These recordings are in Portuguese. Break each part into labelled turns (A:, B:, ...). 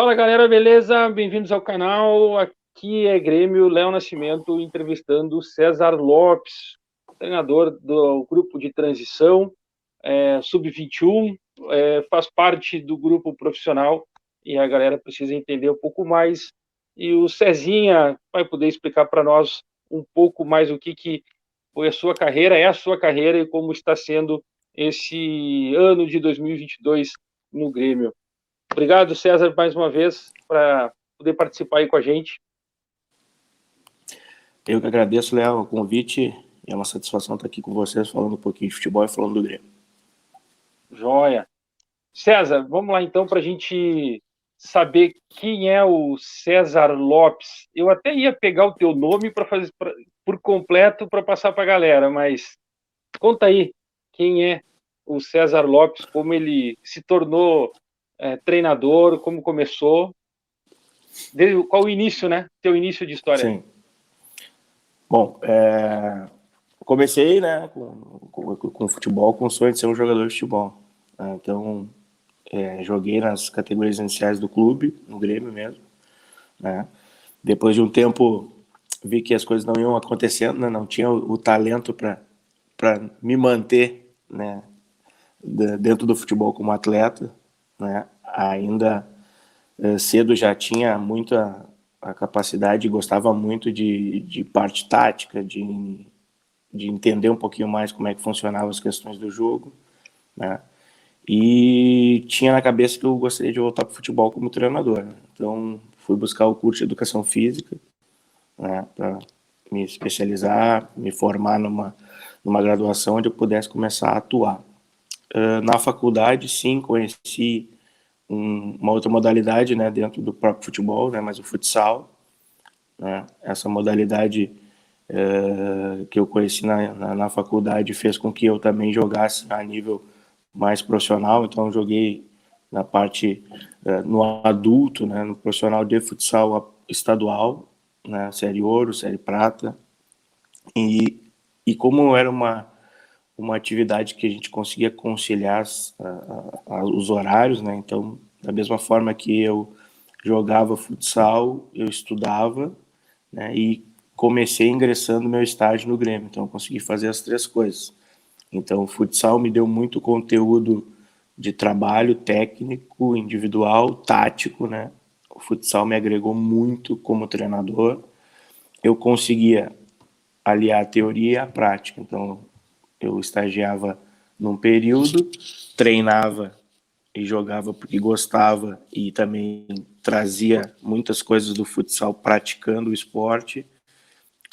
A: Fala galera, beleza? Bem-vindos ao canal. Aqui é Grêmio, Léo Nascimento entrevistando César Lopes, treinador do grupo de transição, sub-21, faz parte do grupo profissional e a galera precisa entender um pouco mais. E o Cezinha vai poder explicar para nós um pouco mais o que foi a sua carreira, é a sua carreira e como está sendo esse ano de 2022 no Grêmio. Obrigado, César, mais uma vez, para poder participar aí com a gente.
B: Eu que agradeço, Léo, o convite. É uma satisfação estar aqui com vocês, falando um pouquinho de futebol e falando do Grêmio.
A: Joia. César, vamos lá então para a gente saber quem é o César Lopes. Eu até ia pegar o teu nome para fazer por completo para passar para a galera, mas conta aí quem é o César Lopes, como ele se tornou treinador, como começou, qual o início, né? Teu início de história.
B: Sim. Bom, comecei, né, com futebol, com o sonho de ser um jogador de futebol. Então, joguei nas categorias iniciais do clube, no Grêmio mesmo, né? Depois de um tempo, vi que as coisas não iam acontecendo, né? Não tinha o talento para me manter, né, dentro do futebol como atleta, né? Ainda cedo já tinha muita a capacidade, gostava muito de parte tática, de entender um pouquinho mais como é que funcionavam as questões do jogo, né? E tinha na cabeça que eu gostaria de voltar para o futebol como treinador, né? Então fui buscar o curso de educação física, né, para me especializar, me formar numa graduação onde eu pudesse começar a atuar. Na faculdade, sim, conheci uma outra modalidade, né, dentro do próprio futebol, né, mas o futsal, né, essa modalidade que eu conheci na faculdade fez com que eu também jogasse a nível mais profissional. Então eu joguei na parte no adulto, né, no profissional de futsal estadual, né, série ouro, série prata, e como era uma atividade que a gente conseguia conciliar os horários, né? Então, da mesma forma que eu jogava futsal, eu estudava, né? E comecei ingressando meu estágio no Grêmio, então eu consegui fazer as três coisas. Então, o futsal me deu muito conteúdo de trabalho técnico, individual, tático, né? O futsal me agregou muito como treinador. Eu conseguia aliar a teoria e a prática. Então, eu estagiava num período, treinava e jogava porque gostava e também trazia muitas coisas do futsal praticando o esporte,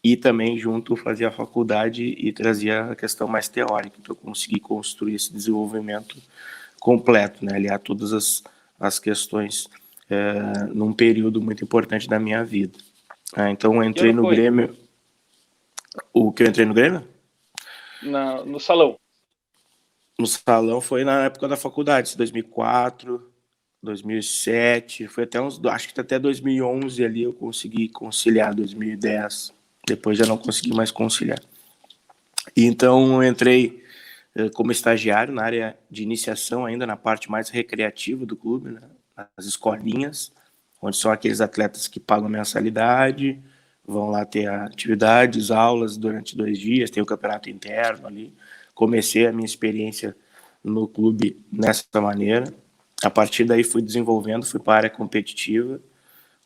B: e também junto fazia a faculdade e trazia a questão mais teórica. Então eu consegui construir esse desenvolvimento completo, né? Aliar todas as questões num período muito importante da minha vida. Então eu entrei no Grêmio. O que eu entrei no Grêmio?
A: No salão.
B: No salão foi na época da faculdade, 2004, 2007, foi até acho que até 2011 ali eu consegui conciliar, 2010, depois já não consegui mais conciliar. E então eu entrei como estagiário na área de iniciação, ainda na parte mais recreativa do clube, né? Nas escolinhas, onde são aqueles atletas que pagam mensalidade, vão lá ter atividades, aulas durante 2 dias, tem o campeonato interno ali. Comecei a minha experiência no clube nessa maneira. A partir daí fui desenvolvendo, fui para a área competitiva,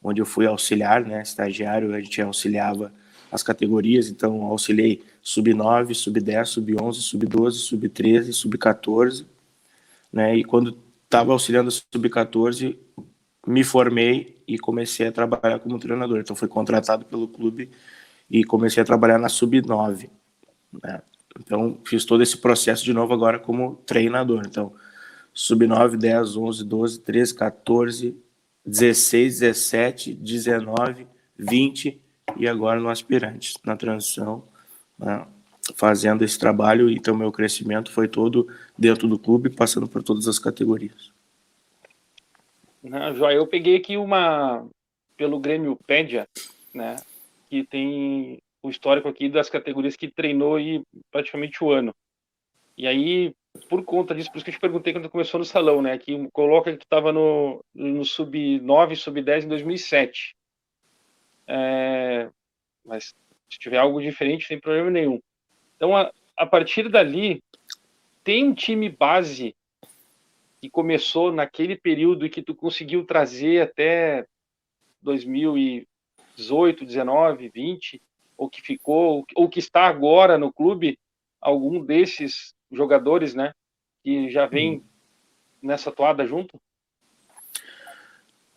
B: onde eu fui auxiliar, né, estagiário, a gente auxiliava as categorias, então auxiliei sub-9, sub-10, sub-11, sub-12, sub-13, sub-14, né, e quando estava auxiliando a sub-14, me formei e comecei a trabalhar como treinador. Então fui contratado pelo clube e comecei a trabalhar na sub-9, né. Então fiz todo esse processo de novo agora como treinador. Então sub-9, 10, 11, 12, 13, 14, 16, 17, 19, 20 e agora no aspirantes, na transição, né, fazendo esse trabalho. Então meu crescimento foi todo dentro do clube, passando por todas as categorias.
A: Joia, eu peguei aqui pelo Grêmiopédia, né, que tem o histórico aqui das categorias que treinou aí praticamente o ano. E aí por conta disso, por isso que eu te perguntei quando começou no salão, né? Que coloca que tu estava no sub-9, sub-10 em 2007. Mas se tiver algo diferente, sem problema nenhum. Então, a partir dali, tem um time base que começou naquele período e que tu conseguiu trazer até 2018, 19, 20, ou que ficou, ou que está agora no clube, algum desses jogadores, né, que já vem nessa toada junto?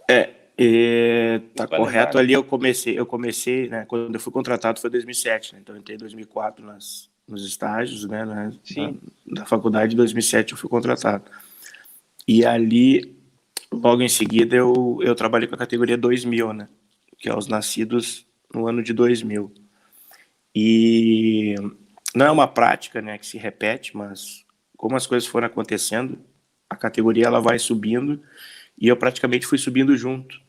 B: Tá
A: Vai lembrar,
B: correto
A: né?
B: ali. Eu comecei, né, quando eu fui contratado foi 2007, né, então eu entrei em 2004 nos estágios, né,
A: Sim.
B: da faculdade. Em 2007 eu fui contratado. E ali, logo em seguida, eu trabalhei com a categoria 2000, né, que é os nascidos no ano de 2000. E não é uma prática, né, que se repete, mas como as coisas foram acontecendo, a categoria ela vai subindo e eu praticamente fui subindo junto,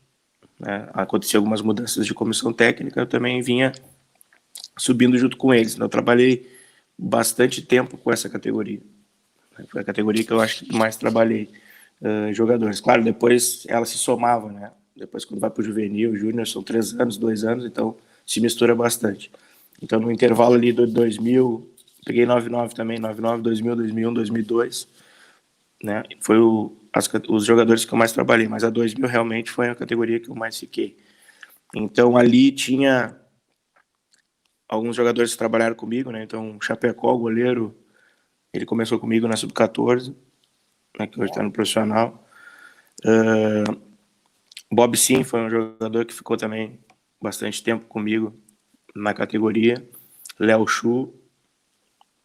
B: né? Aconteceu algumas mudanças de comissão técnica, eu também vinha subindo junto com eles. Eu trabalhei bastante tempo com essa categoria. Foi a categoria que eu acho que mais trabalhei jogadores. Claro, depois ela se somava, né? Depois quando vai para o juvenil, júnior, são 3 anos, 2 anos, então se mistura bastante. Então no intervalo ali do 2000, peguei 99 também, 99, 2000, 2001, 2002, né? Foi os jogadores que eu mais trabalhei, mas a 2000 realmente foi a categoria que eu mais fiquei. Então ali tinha alguns jogadores que trabalharam comigo, né? Então, Chapecó, o goleiro, ele começou comigo na Sub-14, né, que hoje está no profissional. Bob Sim foi um jogador que ficou também bastante tempo comigo na categoria. Léo Chu,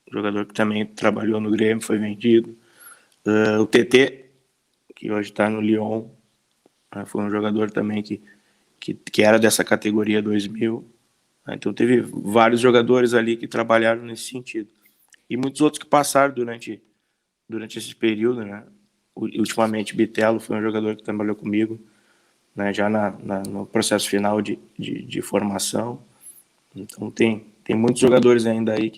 B: jogador que também trabalhou no Grêmio, foi vendido. O TT, que hoje está no Lyon, né, foi um jogador também que era dessa categoria 2000. Então teve vários jogadores ali que trabalharam nesse sentido. E muitos outros que passaram durante esse período, né? Ultimamente, Bitelo foi um jogador que trabalhou comigo, né? Já no processo final de formação. Então tem muitos jogadores ainda aí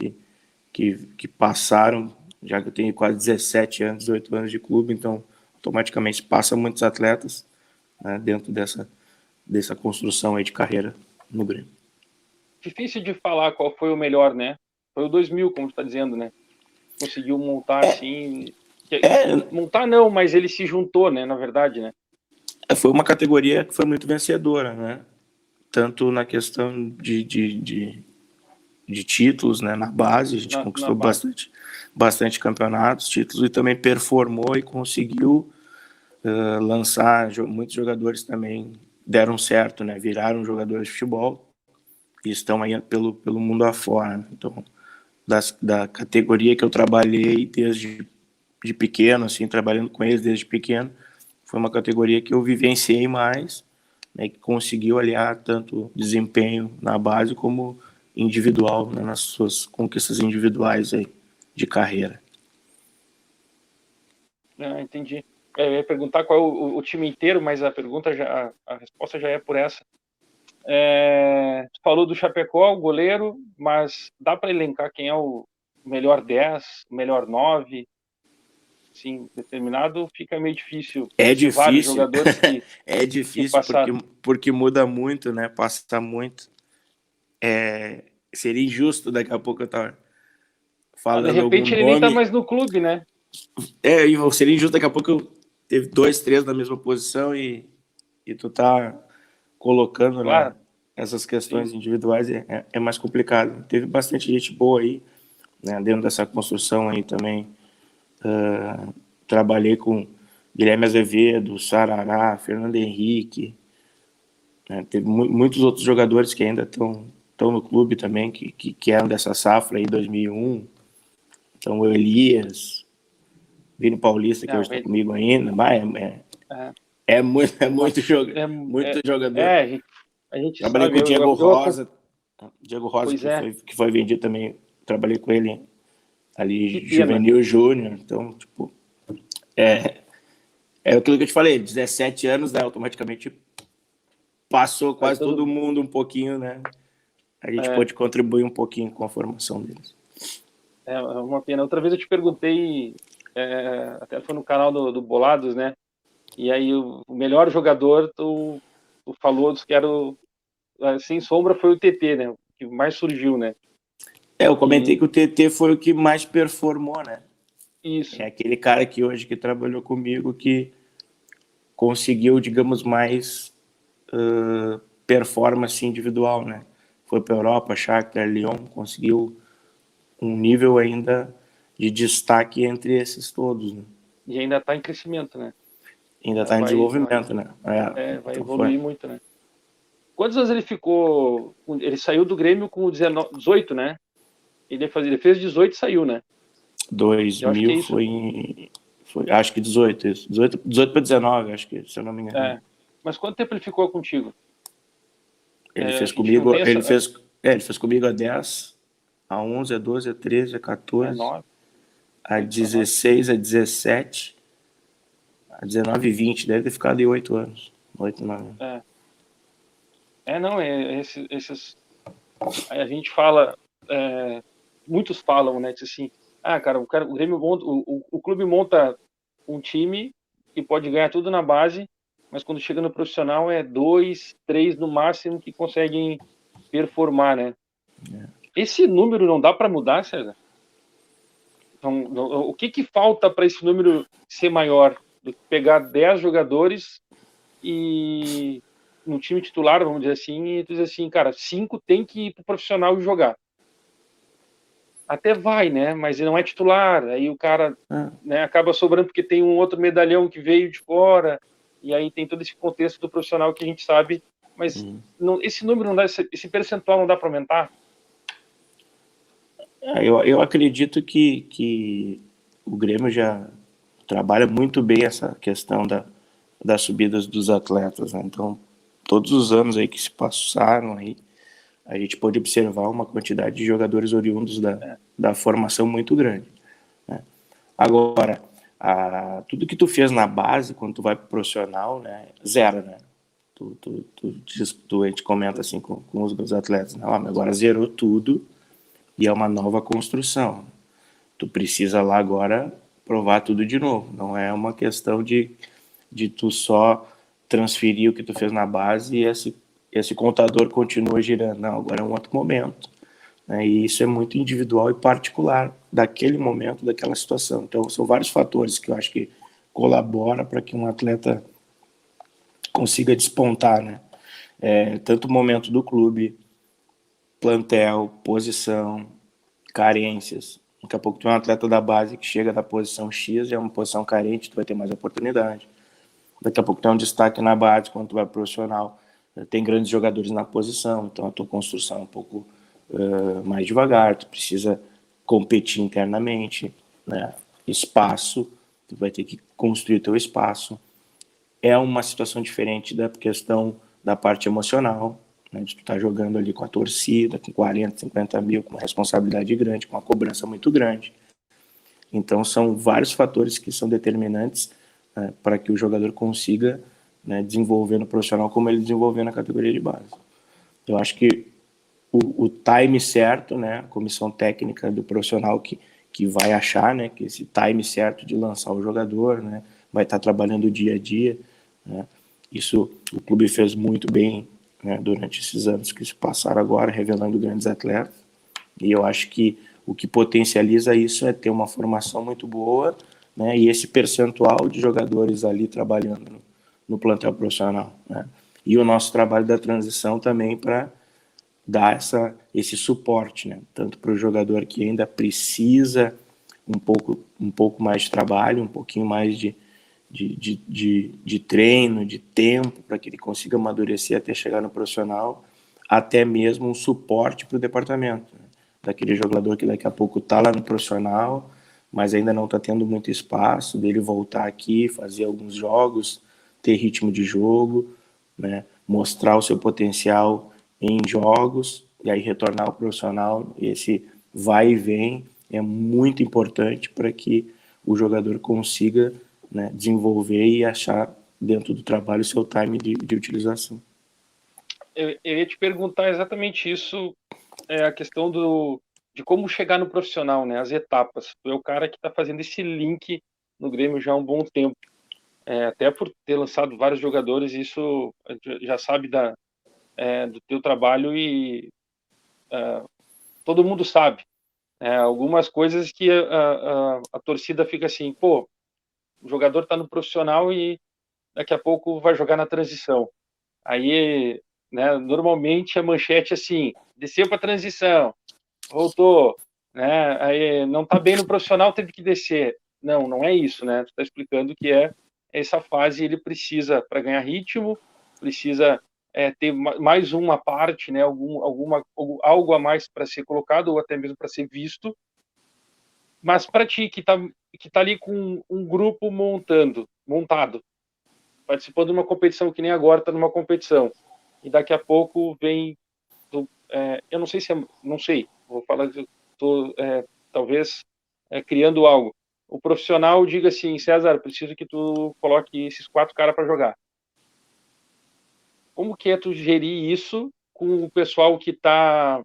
B: que passaram, já que eu tenho quase 17 anos, 18 anos de clube, então automaticamente passa muitos atletas, né, dentro dessa construção aí de carreira no Grêmio.
A: Difícil de falar qual foi o melhor, né? Foi o 2000, como tu tá dizendo, né? Conseguiu montar assim. Montar não, mas ele se juntou, né? Na verdade, né?
B: Foi uma categoria que foi muito vencedora, né? Tanto na questão de títulos, né? Na base, a gente
A: Na
B: conquistou
A: base.
B: bastante campeonatos, títulos, e também performou e conseguiu lançar. Muitos jogadores também deram certo, né? Viraram jogadores de futebol e estão aí pelo mundo afora, né? Então, da categoria que eu trabalhei desde de pequeno, assim, trabalhando com eles desde pequeno, foi uma categoria que eu vivenciei mais, né, que conseguiu aliar tanto desempenho na base como individual, né, nas suas conquistas individuais aí de carreira.
A: Entendi. Eu ia perguntar qual é o time inteiro, mas a resposta já é por essa. Tu falou do Chapecó, o goleiro, mas dá para elencar quem é o melhor 10, o melhor 9? Sim, determinado fica meio difícil
B: É
A: de vários
B: difícil,
A: jogadores
B: é
A: que
B: difícil
A: passaram.
B: porque muda muito, né? Passa muito. Seria injusto daqui a pouco eu estar
A: De
B: falando algum
A: repente ele nem tá
B: nome.
A: mais no clube, né?
B: E seria injusto daqui a pouco eu teve 2, 3 na mesma posição e tu tá colocando, né,
A: Claro,
B: essas
A: sim.
B: questões individuais é mais complicado. Teve bastante gente boa aí, né, dentro dessa construção aí também. Trabalhei com Guilherme Azevedo, Sarará, Fernando Henrique, né, teve muitos outros jogadores que ainda estão no clube também, que eram dessa safra aí, 2001. Então, o Elias, Vini Paulista, que hoje
A: Não,
B: está comigo ainda,
A: é,
B: é
A: uma,
B: muito jogador.
A: a gente
B: Trabalhei com
A: sabe,
B: o Diego Rosa, Diego Rosa
A: pois é,
B: que foi vendido também. Trabalhei com ele
A: que
B: ali,
A: pena.
B: juvenil júnior. Então, tipo, é aquilo que eu te falei, 17 anos, né? Automaticamente passou
A: Vai
B: quase todo
A: todo,
B: mundo um pouquinho, né? A gente
A: é,
B: pôde contribuir um pouquinho com a formação deles.
A: é uma pena. Outra vez eu te perguntei até foi no canal do Bolados, né? E aí o melhor jogador, tu falou que era sem sombra foi o TT, né? O que mais surgiu, né?
B: Eu comentei que o TT foi o que mais performou, né?
A: Isso.
B: É aquele cara que hoje que trabalhou comigo que conseguiu, digamos, mais performance individual, né? Foi para a Europa, Shakhtar, Lyon, conseguiu um nível ainda de destaque entre esses todos, né?
A: E ainda está em crescimento, né?
B: Ainda está em desenvolvimento, né?
A: Vai
B: Então
A: evoluir muito, né? Quantos anos ele ficou? Ele saiu do Grêmio com 18, né? Ele fez 18 e saiu, né? Eu acho que
B: 2000
A: é isso.
B: foi, acho que 18, isso. 18 para 19, acho que, se eu não me engano.
A: Mas quanto tempo ele ficou contigo?
B: Ele fez
A: A gente não
B: comigo,
A: tem essa.
B: ele fez comigo a 10, a 11, a 12, a 13, a 14,
A: 9,
B: a
A: 19.
B: 16, a 17, a 19 e 20. Deve ter ficado em 8 anos. 8, 9 anos.
A: Não, esses. Aí a gente fala. Muitos falam, né? Diz assim, cara, o Grêmio monta, o clube monta um time que pode ganhar tudo na base, mas quando chega no profissional é 2, 3 no máximo que conseguem performar, né? Esse número não dá para mudar, César? Então, o que falta para esse número ser maior? Do que pegar 10 jogadores e no time titular, vamos dizer assim, e dizer assim, cara, 5 tem que ir pro profissional e jogar. Até vai, né? Mas ele não é titular. Aí o cara, né, acaba sobrando porque tem um outro medalhão que veio de fora. E aí tem todo esse contexto do profissional que a gente sabe. Mas esse número não dá, esse percentual não dá para aumentar?
B: Eu acredito que o Grêmio já trabalha muito bem essa questão das subidas dos atletas, né? Então, todos os anos aí que se passaram aí, a gente pode observar uma quantidade de jogadores oriundos da formação muito grande, né? Agora, tudo que tu fez na base, quando tu vai pro profissional, né, zero, né? A gente comenta assim com os atletas, né? Agora zerou tudo e é uma nova construção. Tu precisa lá agora provar tudo de novo. Não é uma questão de tu só transferir o que tu fez na base e esse contador continua girando. Não, agora é um outro momento, né? E isso é muito individual e particular daquele momento, daquela situação. Então, são vários fatores que eu acho que colaboram para que um atleta consiga despontar, né? Tanto o momento do clube, plantel, posição, carências. Daqui a pouco tu é um atleta da base que chega da posição X e é uma posição carente, tu vai ter mais oportunidade. Daqui a pouco tu é um destaque na base quando tu vai pro profissional. Tem grandes jogadores na posição, então a tua construção é um pouco mais devagar, tu precisa competir internamente, né? Espaço, tu vai ter que construir teu espaço. É uma situação diferente da questão da parte emocional, né, de tu estar jogando ali com a torcida, com 40, 50 mil, com uma responsabilidade grande, com uma cobrança muito grande. Então, são vários fatores que são determinantes para que o jogador consiga, né, desenvolver no profissional como ele desenvolveu na categoria de base. Eu acho que o time certo, né, a comissão técnica do profissional que vai achar, né, que esse time certo de lançar o jogador, né, vai estar trabalhando o dia a dia, né. Isso o clube fez muito bem, né, durante esses anos que se passaram agora, revelando grandes atletas. E eu acho que o que potencializa isso é ter uma formação muito boa, né, e esse percentual de jogadores ali trabalhando no plantel profissional, né. E o nosso trabalho da transição também para dar esse suporte, né, tanto para o jogador que ainda precisa um pouco mais de trabalho, um pouquinho mais de treino, de tempo, para que ele consiga amadurecer até chegar no profissional, até mesmo um suporte para o departamento, né? Daquele jogador que daqui a pouco está lá no profissional, mas ainda não está tendo muito espaço, dele voltar aqui, fazer alguns jogos, ter ritmo de jogo, né? Mostrar o seu potencial em jogos, e aí retornar ao profissional. Esse vai e vem é muito importante para que o jogador consiga, né, desenvolver e achar dentro do trabalho o seu time de utilização.
A: Eu ia te perguntar exatamente isso, a questão de como chegar no profissional, né? As etapas. Tu é o cara que está fazendo esse link no Grêmio já há um bom tempo. Até por ter lançado vários jogadores, isso a gente já sabe do teu trabalho e todo mundo sabe. Algumas coisas que a torcida fica assim, pô, o jogador está no profissional e daqui a pouco vai jogar na transição. Aí, né, normalmente a manchete é assim, desceu para transição, voltou, né, aí não está bem no profissional, teve que descer. Não, não é isso, né? Tu está explicando que essa fase ele precisa para ganhar ritmo, precisa ter mais uma parte, né, algo a mais para ser colocado ou até mesmo para ser visto. Mas para ti que tá ali com um grupo montado, participando de uma competição que nem agora está numa competição e daqui a pouco vem eu não sei se não sei, vou falar que estou talvez criando algo. O profissional diga assim, César, preciso que tu coloque esses 4 caras para jogar. Como que é tu gerir isso com o pessoal que está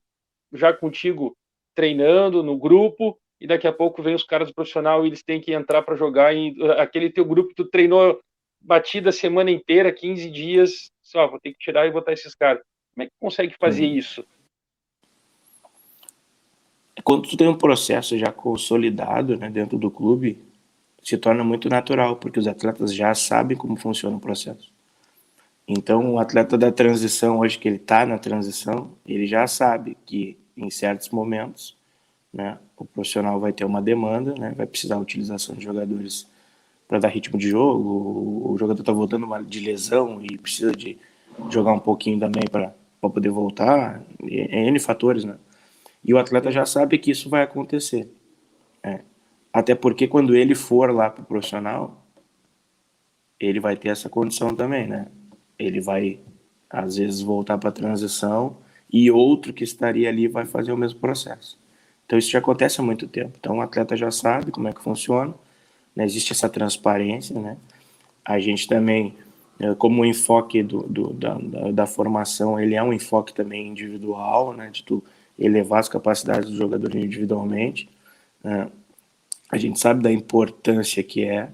A: já contigo treinando no grupo e daqui a pouco vem os caras do profissional e eles têm que entrar para jogar e aquele teu grupo que tu treinou batida a semana inteira, 15 dias, só vou ter que tirar e botar esses caras. Como é que consegue fazer isso?
B: Quando tu tem um processo já consolidado, né, dentro do clube, se torna muito natural, porque os atletas já sabem como funciona o processo. Então, o atleta da transição, hoje que ele está na transição, ele já sabe que em certos momentos, né, o profissional vai ter uma demanda, né, vai precisar da utilização de jogadores para dar ritmo de jogo, o jogador está voltando de lesão e precisa de jogar um pouquinho também para poder voltar, N fatores, né? E o atleta já sabe que isso vai acontecer. Até porque quando ele for lá para o profissional, ele vai ter essa condição também, né? Ele vai, às vezes, voltar para a transição e outro que estaria ali vai fazer o mesmo processo. Então, isso já acontece há muito tempo. Então, o atleta já sabe como é que funciona, né? Existe essa transparência, né? A gente também, como o enfoque da formação, ele é um enfoque também individual, né? De tu elevar as capacidades do jogador individualmente, né? A gente sabe da importância que é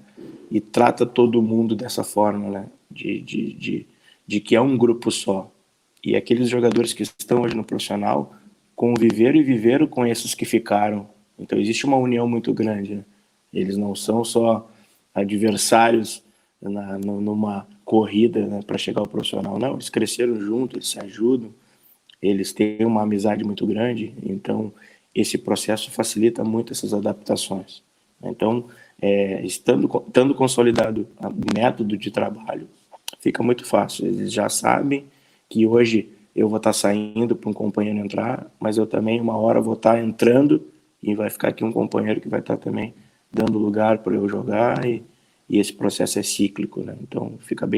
B: e trata todo mundo dessa forma, né? De que é um grupo só. E aqueles jogadores que estão hoje no profissional conviveram e viveram com esses que ficaram. Então existe uma união muito grande, né? Eles não são só adversários numa corrida, né, para chegar ao profissional. Não, eles cresceram juntos, eles se ajudam, eles têm uma amizade muito grande. Então esse processo facilita muito essas adaptações. Então, estando consolidado o método de trabalho, fica muito fácil. Eles já sabem que hoje eu vou estar saindo para um companheiro entrar, mas eu também uma hora vou estar entrando e vai ficar aqui um companheiro que vai estar também dando lugar para eu jogar e esse processo é cíclico, né? Então fica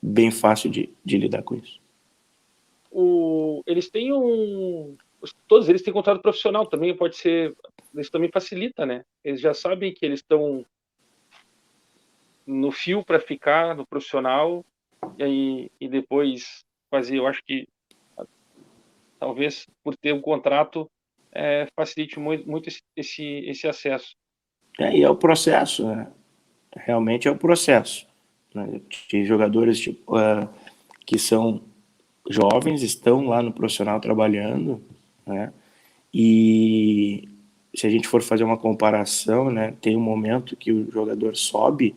B: bem fácil de lidar com isso.
A: Eles têm todos eles têm contrato profissional também, pode ser, isso também facilita, né? Eles já sabem que eles estão no fio para ficar no profissional e depois fazer, eu acho que talvez por ter um contrato facilite muito esse acesso.
B: E é o processo, né? Realmente é o processo, né? De jogadores que são jovens, estão lá no profissional trabalhando, né? E se a gente for fazer uma comparação, né, tem um momento que o jogador sobe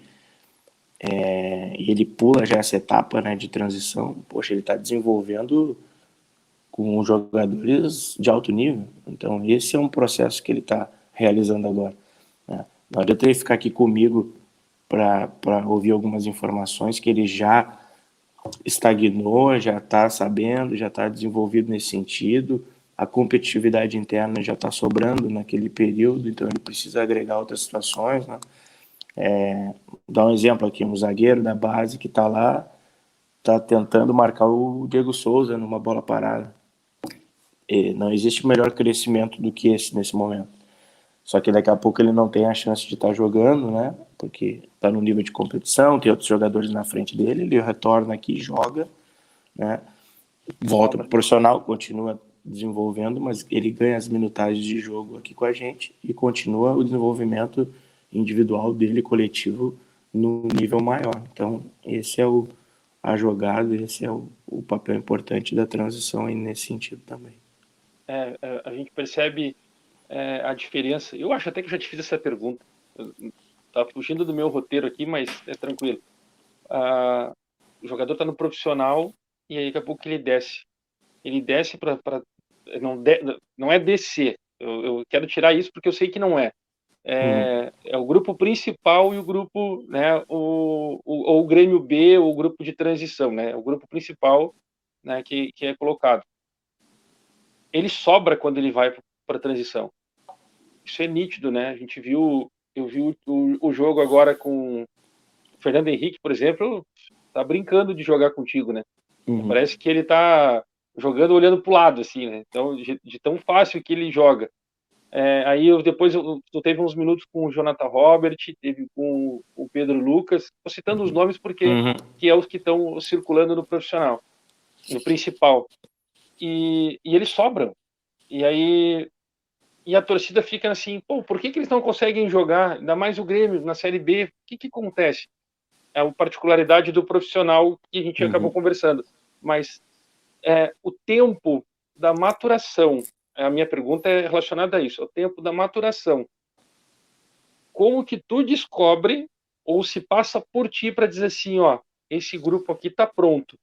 B: e ele pula já essa etapa, né, de transição. Poxa, ele está desenvolvendo com jogadores de alto nível. Então, esse é um processo que ele está realizando agora, né? Não adianta ele ficar aqui comigo para ouvir algumas informações que ele já estagnou, já está sabendo, já está desenvolvido nesse sentido, a competitividade interna já está sobrando naquele período, então ele precisa agregar outras situações, né? Dar um exemplo aqui, um zagueiro da base que está lá, está tentando marcar o Diego Souza numa bola parada. E não existe melhor crescimento do que esse nesse momento. Só que daqui a pouco ele não tem a chance de estar jogando, né? Porque está no nível de competição, tem outros jogadores na frente dele, ele retorna aqui, joga, né? Volta para o profissional, continua desenvolvendo, mas ele ganha as minutagens de jogo aqui com a gente e continua o desenvolvimento individual dele, coletivo, no nível maior. Então, esse é a jogada, esse é o papel importante da transição aí nesse sentido também.
A: A gente percebe a diferença. Eu acho até que eu já te fiz essa pergunta. Tá fugindo do meu roteiro aqui, mas é tranquilo. O jogador está no profissional e aí daqui a pouco ele desce. Ele desce para não é descer. Eu quero tirar isso porque eu sei que não é. É o grupo principal e o grupo, né, ou o Grêmio B, ou o grupo de transição, né, o grupo principal, né, que é colocado. Ele sobra quando ele vai para a transição. Isso é nítido, né? Eu vi o jogo agora com o Fernando Henrique, por exemplo, tá brincando de jogar contigo, né? Parece que ele tá jogando olhando pro lado, assim, né? Então, de tão fácil que ele joga. Aí depois eu teve uns minutos com o Jonathan Robert, teve com o Pedro Lucas, tô citando os nomes porque que é os que estão circulando no profissional, no principal. E eles sobram. E aí a torcida fica assim, pô, por que eles não conseguem jogar? Ainda mais o Grêmio na Série B. O que acontece? É a particularidade do profissional que a gente acabou conversando. Mas o tempo da maturação, a minha pergunta é relacionada a isso, o tempo da maturação. Como que tu descobre ou se passa por ti para dizer assim, ó, esse grupo aqui tá pronto.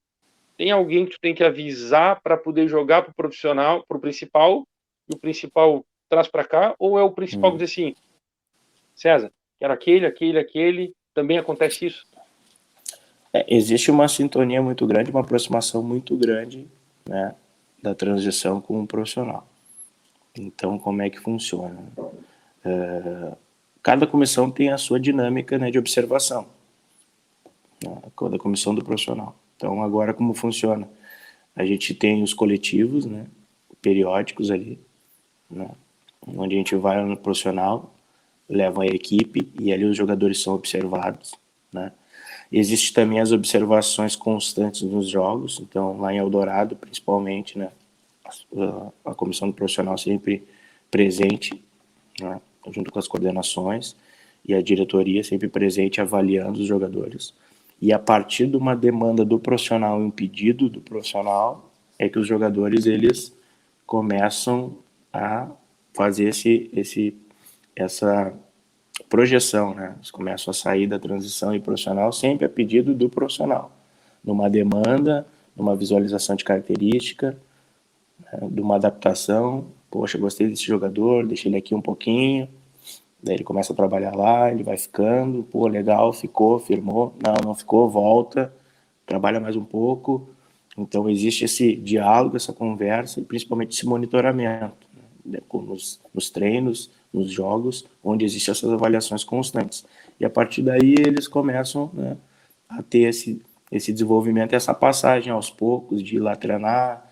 A: Tem alguém que tu tem que avisar para poder jogar pro profissional, pro principal, e o principal traz para cá, ou é o principal que diz assim, César, quero aquele, também acontece isso?
B: Existe uma sintonia muito grande, uma aproximação muito grande, né, da transição com o profissional. Então, como é que funciona? Cada comissão tem a sua dinâmica, né, de observação, né, cada comissão do profissional. Então, agora como funciona? A gente tem os coletivos, né, periódicos ali, né, onde a gente vai no profissional, leva a equipe e ali os jogadores são observados, né. Existe também as observações constantes nos jogos, então lá em Eldorado, principalmente, né, a comissão do profissional sempre presente, né, junto com as coordenações, e a diretoria sempre presente avaliando os jogadores. E a partir de uma demanda do profissional e um pedido do profissional, é que os jogadores eles começam a fazer essa projeção, né? Eles começam a sair da transição e profissional sempre a pedido do profissional, numa demanda, numa visualização de característica, né? De uma adaptação. Poxa, gostei desse jogador, deixei ele aqui um pouquinho. Daí ele começa a trabalhar lá, ele vai ficando, pô, legal, ficou, firmou, não ficou, volta, trabalha mais um pouco. Então existe esse diálogo, essa conversa e principalmente esse monitoramento, né? Nos treinos, nos jogos, onde existem essas avaliações constantes. E a partir daí eles começam, né, a ter esse desenvolvimento, essa passagem aos poucos de ir lá treinar,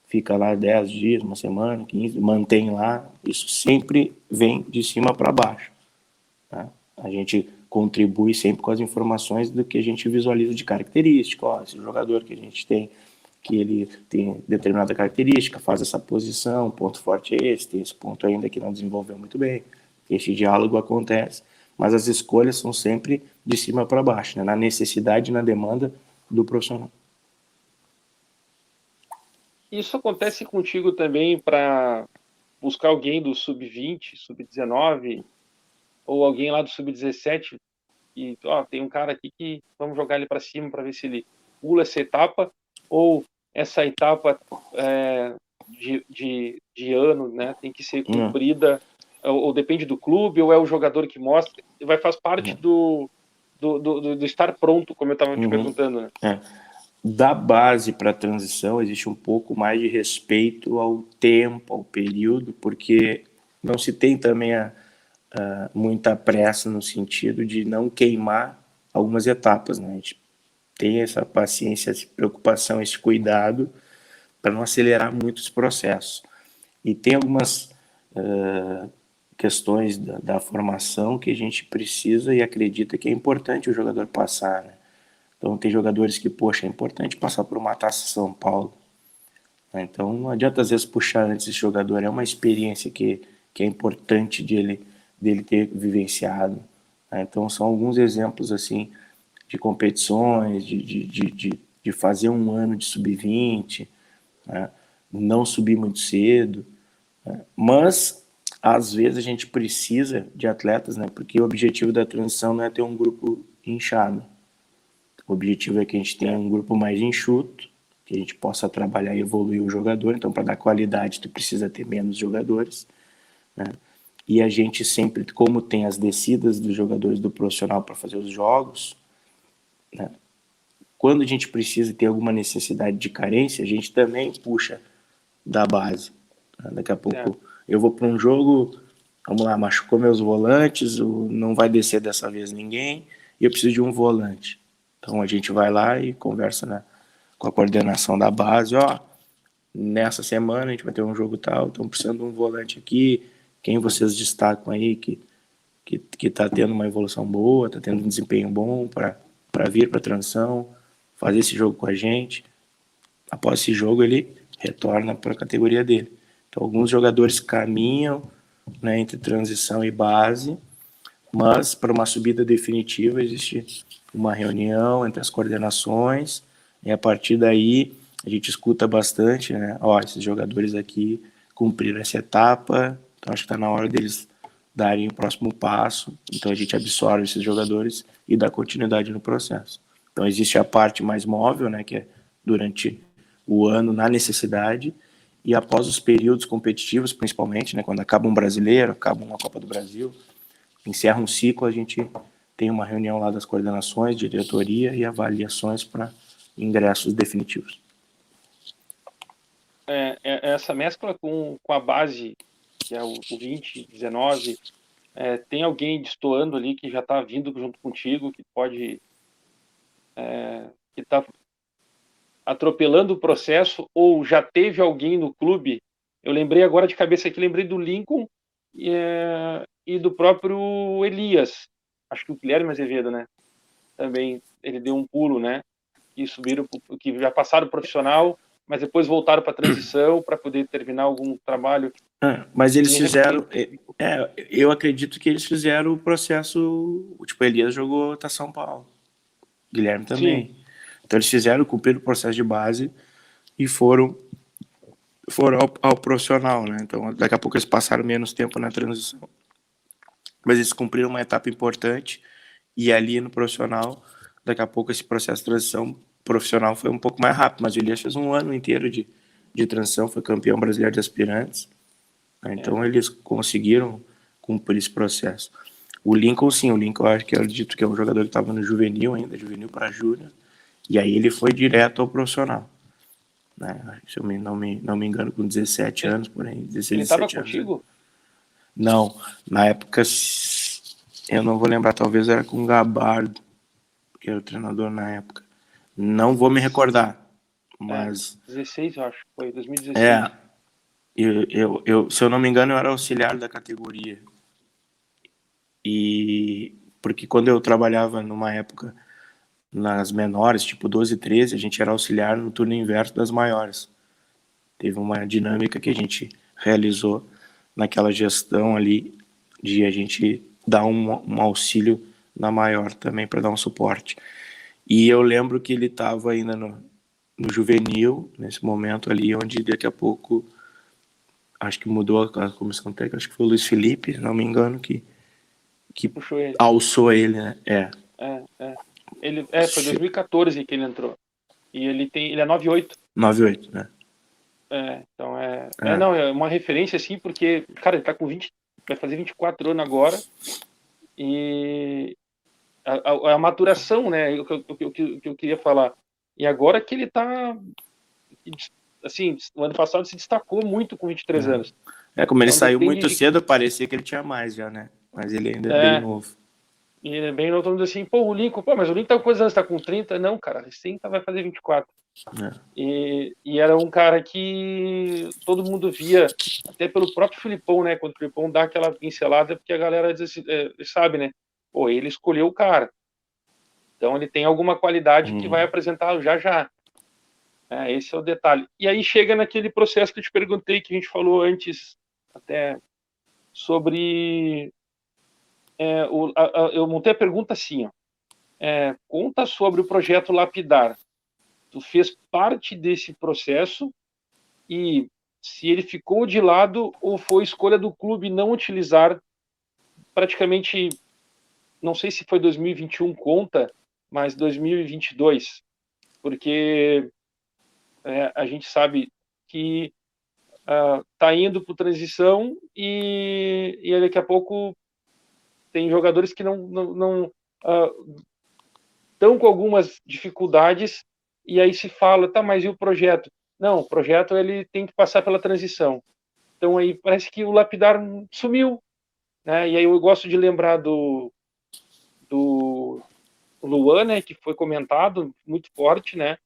B: fica lá 10 dias, uma semana, 15, mantém lá. Isso sempre vem de cima para baixo. Tá? A gente contribui sempre com as informações do que a gente visualiza de característica. Ó, esse jogador que a gente tem, que ele tem determinada característica, faz essa posição, ponto forte é esse, tem esse ponto ainda que não desenvolveu muito bem. Esse diálogo acontece, mas as escolhas são sempre de cima para baixo, né? Na necessidade e na demanda do profissional.
A: Isso acontece contigo também para buscar alguém do sub-20, sub-19, ou alguém lá do sub-17, e tem um cara aqui que vamos jogar ele para cima para ver se ele pula essa etapa, ou essa etapa de ano, né, tem que ser cumprida, ou depende do clube, ou é o jogador que mostra, faz parte do estar pronto, como eu estava te perguntando, né?
B: Da base para a transição existe um pouco mais de respeito ao tempo, ao período, porque não se tem também muita pressa no sentido de não queimar algumas etapas, né? A gente tem essa paciência, essa preocupação, esse cuidado para não acelerar muito os processos. E tem algumas questões da formação que a gente precisa e acredita que é importante o jogador passar, né? Então tem jogadores que, poxa, é importante passar por uma Taça São Paulo. né? Então não adianta às vezes puxar antes esse jogador, é uma experiência que é importante dele ter vivenciado, né? Então são alguns exemplos assim de competições, de fazer um ano de sub-20, né? Não subir muito cedo, né? Mas às vezes a gente precisa de atletas, né? Porque o objetivo da transição não é ter um grupo inchado. O objetivo é que a gente tenha um grupo mais enxuto, que a gente possa trabalhar e evoluir o jogador. Então, para dar qualidade, tu precisa ter menos jogadores, né? E a gente sempre, como tem as descidas dos jogadores do profissional para fazer os jogos, né? Quando a gente precisa ter alguma necessidade de carência, a gente também puxa da base, né? Daqui a pouco eu vou para um jogo, vamos lá, machucou meus volantes, não vai descer dessa vez ninguém, e eu preciso de um volante. Então a gente vai lá e conversa, né, com a coordenação da base, ó, nessa semana a gente vai ter um jogo tal, estamos precisando de um volante aqui, quem vocês destacam aí que tá tendo uma evolução boa, tá tendo um desempenho bom para vir para a transição, fazer esse jogo com a gente. Após esse jogo ele retorna para a categoria dele. Então alguns jogadores caminham, né, entre transição e base, mas para uma subida definitiva existe uma reunião entre as coordenações e a partir daí a gente escuta bastante, né? Ó, esses jogadores aqui cumpriram essa etapa, então acho que está na hora deles darem o próximo passo. Então a gente absorve esses jogadores e dá continuidade no processo. Então existe a parte mais móvel, né, que é durante o ano na necessidade e após os períodos competitivos, principalmente, né, quando acaba um brasileiro, acaba uma Copa do Brasil, encerra um ciclo, a gente tem uma reunião lá das coordenações, diretoria e avaliações para ingressos definitivos.
A: Essa mescla com a base, que é o 20, 19, tem alguém destoando ali que já está vindo junto contigo, que pode, que está atropelando o processo, ou já teve alguém no clube? Eu lembrei agora de cabeça aqui, lembrei do Lincoln e do próprio Elias, acho que o Guilherme Azevedo, né? Também ele deu um pulo, né? E subiram, que já passaram profissional, mas depois voltaram para a transição para poder terminar algum trabalho.
B: Mas eles fizeram. Eu acredito que eles fizeram o processo. Tipo, Elias jogou até São Paulo. Guilherme também. Sim. Então eles fizeram, cumpriram o processo de base e foram ao profissional, né? Então daqui a pouco eles passaram menos tempo na transição. Mas eles cumpriram uma etapa importante e ali no profissional, daqui a pouco esse processo de transição profissional foi um pouco mais rápido, mas o Elias fez um ano inteiro de transição, foi campeão brasileiro de aspirantes, né? Então eles conseguiram cumprir esse processo. O Lincoln, sim, eu acredito que é um jogador que estava no juvenil ainda, juvenil para júnior, e aí ele foi direto ao profissional, né? Se eu não me engano, com 17 anos, por aí, 16,
A: ele estava
B: 17 anos.
A: Contigo?
B: Não, na época, eu não vou lembrar, talvez era com o Gabardo, que era o treinador na época. Não vou me recordar, mas...
A: 16, eu acho, foi 2016.
B: Se eu não me engano, eu era auxiliar da categoria. E porque quando eu trabalhava numa época nas menores, tipo 12 e 13, a gente era auxiliar no turno inverso das maiores. Teve uma dinâmica que a gente realizou naquela gestão ali de a gente dar um auxílio na maior também para dar um suporte. E eu lembro que ele estava ainda no juvenil, nesse momento ali, onde daqui a pouco acho que mudou a comissão técnica, acho que foi o Luiz Felipe, se não me engano, que
A: puxou ele.
B: Alçou ele, né?
A: Foi 2014 que ele entrou. E ele é 98.
B: 98, né?
A: Então não, é uma referência assim, porque, cara, ele tá com 20, vai fazer 24 anos agora, e a maturação, né, o que eu queria falar. E agora que ele tá, assim, o ano passado se destacou muito com 23 anos.
B: Como ele então, saiu muito cedo, parecia que ele tinha mais já, né? Mas ele ainda é bem novo.
A: E ele é bem novo, todo mundo assim, o Lincoln, mas o Lincoln tá com quantos anos? Tá com 30? Não, cara, recém vai fazer 24. E era um cara que todo mundo via, até pelo próprio Filipão, né? Quando o Filipão dá aquela pincelada, porque a galera diz assim, sabe, né? Ele escolheu o cara. Então ele tem alguma qualidade que vai apresentar já. Esse é o detalhe. E aí chega naquele processo que eu te perguntei, que a gente falou antes, até sobre. Eu montei a pergunta assim: ó, conta sobre o projeto Lapidar. Tu fez parte desse processo e se ele ficou de lado ou foi escolha do clube não utilizar praticamente, não sei se foi 2021 conta, mas 2022, porque a gente sabe que tá indo para transição e daqui a pouco tem jogadores que não estão com algumas dificuldades e aí se fala, tá, mas e o projeto? Não, o projeto ele tem que passar pela transição. Então aí parece que o Lapidar sumiu, né? E aí eu gosto de lembrar do Luan, né, que foi comentado muito forte, né?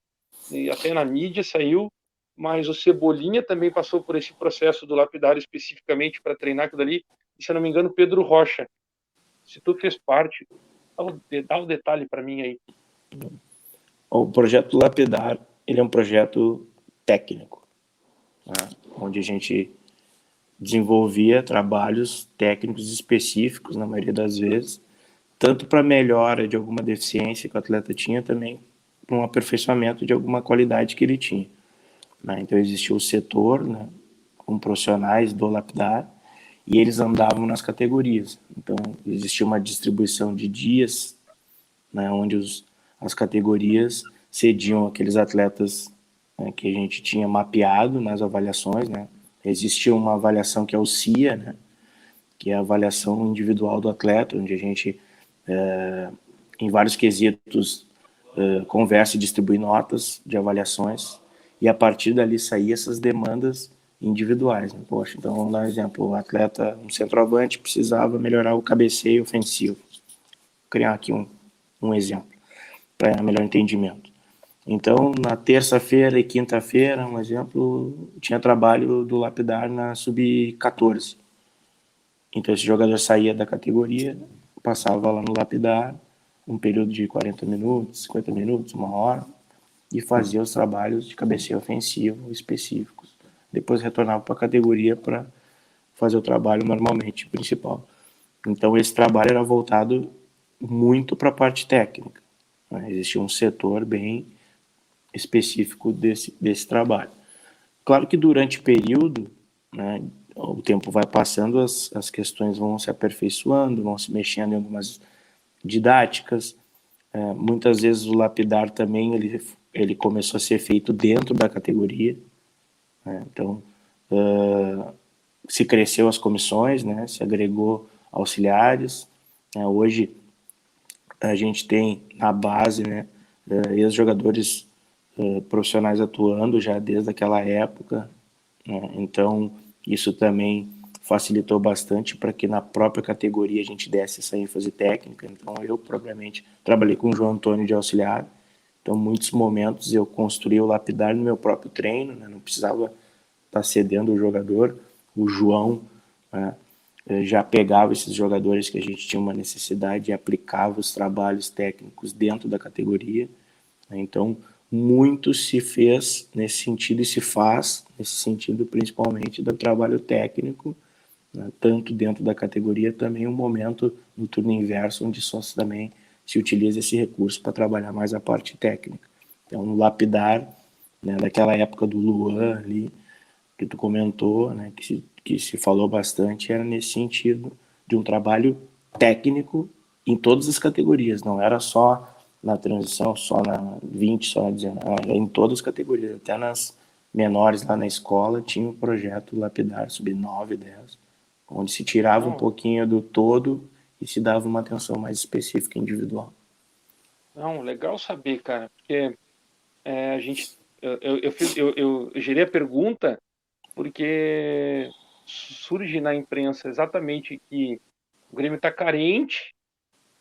A: E até na mídia saiu, mas o Cebolinha também passou por esse processo do Lapidar especificamente para treinar aquilo ali. E, se eu não me engano, Pedro Rocha. Se tu fez parte, dá o detalhe para mim aí.
B: O projeto Lapidar, ele é um projeto técnico, né, onde a gente desenvolvia trabalhos técnicos específicos, na maioria das vezes, tanto para melhora de alguma deficiência que o atleta tinha, também para um aperfeiçoamento de alguma qualidade que ele tinha. Né? Então existia o setor, né, com profissionais do Lapidar, e eles andavam nas categorias. Então existia uma distribuição de dias, né, onde as categorias cediam aqueles atletas, né, que a gente tinha mapeado nas avaliações. Né? Existia uma avaliação que é o CIA, né, que é a avaliação individual do atleta, onde a gente, em vários quesitos, conversa e distribui notas de avaliações, e a partir dali sair essas demandas individuais. Né? Poxa, então vamos dar um exemplo: o atleta, um centroavante, precisava melhorar o cabeceio ofensivo. Vou criar aqui um exemplo para melhor entendimento. Então, na terça-feira e quinta-feira, um exemplo, tinha trabalho do Lapidar na sub-14. Então, esse jogador saía da categoria, passava lá no Lapidar, um período de 40 minutos, 50 minutos, uma hora, e fazia os trabalhos de cabeceio ofensivo específicos. Depois retornava para a categoria para fazer o trabalho normalmente principal. Então, esse trabalho era voltado muito para a parte técnica. Né? Existia um setor bem específico desse trabalho. Claro que durante o período, né, o tempo vai passando, as questões vão se aperfeiçoando, vão se mexendo em algumas didáticas. Muitas vezes o lapidar também ele começou a ser feito dentro da categoria. Né? Então, se cresceu as comissões, né, se agregou auxiliares. Né? Hoje a gente tem na base, né, ex-jogadores profissionais atuando já desde aquela época. Né? Então, isso também facilitou bastante para que na própria categoria a gente desse essa ênfase técnica. Então, eu propriamente trabalhei com o João Antônio de auxiliar. Então, muitos momentos eu construí o lapidar no meu próprio treino, né? Não precisava estar cedendo o jogador. O João, né, já pegava esses jogadores que a gente tinha uma necessidade e aplicava os trabalhos técnicos dentro da categoria. Né? Então, muito se fez nesse sentido e se faz nesse sentido, principalmente do trabalho técnico, né? Tanto dentro da categoria, também um momento no turno inverso, onde só também se utiliza esse recurso para trabalhar mais a parte técnica. Então, no lapidar, né, daquela época do Luan ali, que tu comentou, né, que se falou bastante, era nesse sentido de um trabalho técnico em todas as categorias, não era só na transição, só na 20, só na 19, era em todas as categorias, até nas menores lá na escola tinha um projeto lapidar, sub-9, 10, onde se tirava um
A: Não,
B: pouquinho do todo e se dava uma atenção mais específica individual.
A: não, legal saber, cara, porque a gente, eu gerei a pergunta porque surge na imprensa exatamente que o Grêmio está carente,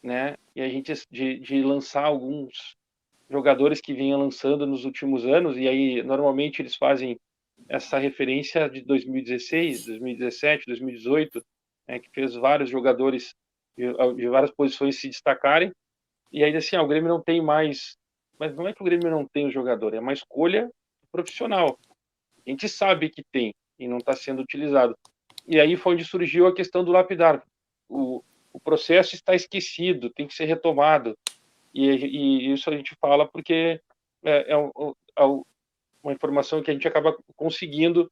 A: né? E a gente de lançar alguns jogadores que vinha lançando nos últimos anos, e aí normalmente eles fazem essa referência de 2016, 2017, 2018, né, que fez vários jogadores de várias posições se destacarem, e aí assim, o Grêmio não tem mais, mas não é que o Grêmio não tem o jogador, é uma escolha profissional. A gente sabe que tem e não está sendo utilizado. E aí foi onde surgiu a questão do lapidar. O processo está esquecido, tem que ser retomado. E isso a gente fala porque é uma informação que a gente acaba conseguindo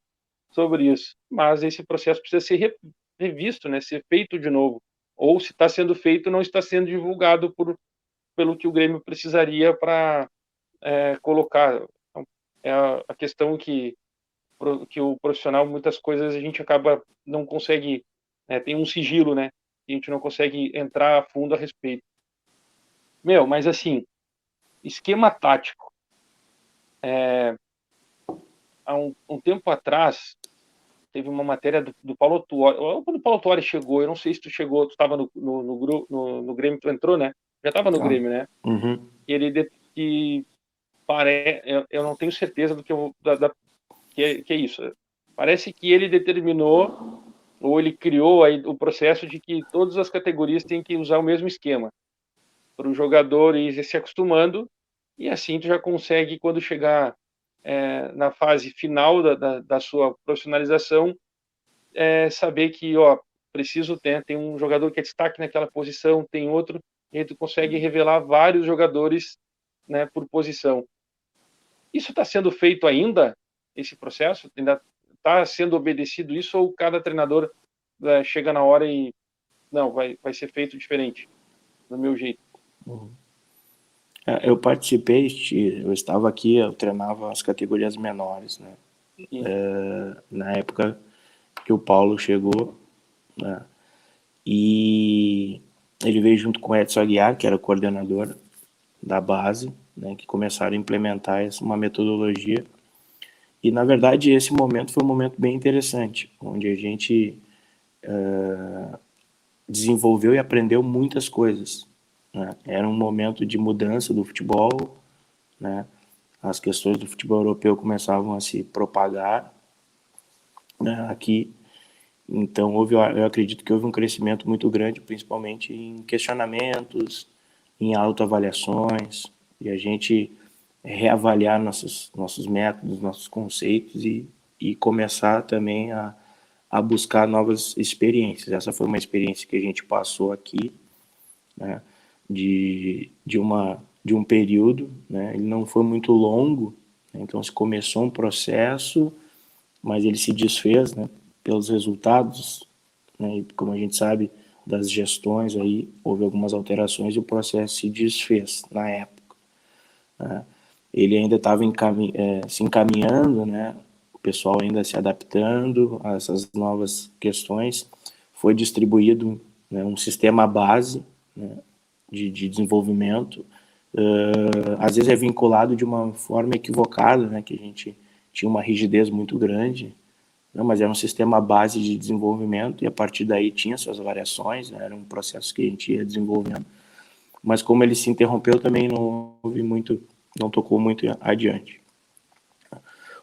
A: sobre isso. Mas esse processo precisa ser revisto, né? Ser feito de novo. Ou se está sendo feito, não está sendo divulgado pelo que o Grêmio precisaria para colocar. Então, é a questão que o profissional, muitas coisas a gente acaba, não consegue, tem um sigilo, né? A gente não consegue entrar a fundo a respeito. Mas assim, esquema tático. Há um tempo atrás, teve uma matéria do Paulo Tuori. Quando o Paulo Tuori chegou, eu não sei se tu chegou, tu estava no Grêmio, tu entrou, né? Já estava no Grêmio, né?
B: Uhum.
A: E ele eu não tenho certeza do que que é isso. Parece que ele determinou ou ele criou aí o processo de que todas as categorias têm que usar o mesmo esquema para o jogador ir se acostumando, e assim tu já consegue, quando chegar na fase final da sua profissionalização, saber que, preciso tem um jogador que é destaque naquela posição, tem outro, e aí tu consegue revelar vários jogadores, né, por posição. Isso está sendo feito ainda, esse processo? Ainda está sendo obedecido isso, ou cada treinador chega na hora e, não, vai ser feito diferente, do meu jeito?
B: Eu participei, eu estava aqui, eu treinava as categorias menores, né? Na época que o Paulo chegou, né? E ele veio junto com o Edson Aguiar, que era o coordenador da base, né? Que começaram a implementar uma metodologia. E, na verdade, esse momento foi um momento bem interessante, onde a gente desenvolveu e aprendeu muitas coisas, né? Era um momento de mudança do futebol, né? As questões do futebol europeu começavam a se propagar, né, aqui. Então, eu acredito que houve um crescimento muito grande, principalmente em questionamentos, em autoavaliações, e a gente reavaliar nossos métodos, nossos conceitos e começar também a buscar novas experiências. Essa foi uma experiência que a gente passou aqui, né, de um período, né, ele não foi muito longo, né, então se começou um processo, mas ele se desfez, né, pelos resultados, né, e como a gente sabe das gestões aí, houve algumas alterações e o processo se desfez na época, né. Ele ainda estava se encaminhando, né, o pessoal ainda se adaptando a essas novas questões, foi distribuído, né, um sistema base, né, de desenvolvimento, às vezes é vinculado de uma forma equivocada, né, que a gente tinha uma rigidez muito grande, né, mas era um sistema base de desenvolvimento e a partir daí tinha suas variações, né, era um processo que a gente ia desenvolvendo, mas como ele se interrompeu também não tocou muito adiante.